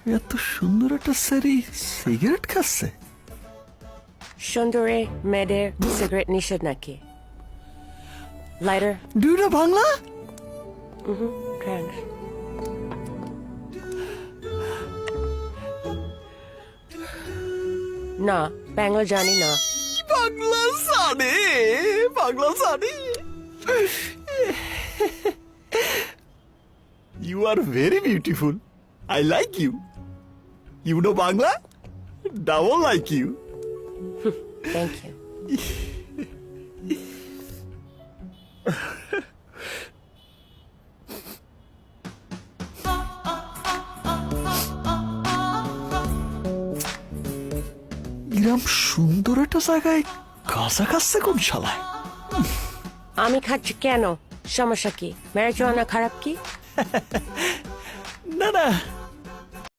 এত সুন্দর একটা সেরি সিগারেট খাচ্ছে। সুন্দরে মেয়েদের সিগারেট নিষেধ নাকি? লাইটার? দুইটা বাংলা? থ্যাঙ্কস। না, বাংলা জানি না। বাংলা জানে, বাংলা জানে। You are very beautiful. I like you. You know Bangla? Double like you. Thank you. ইরাম সুন্দর একটা জায়গায় গাঁজা খাচ্ছে কোন শালায়? আমি খাচ্ছি কেন? সমস্যা কি? ম্যারেজওয়ানা খারাপ কি? না না,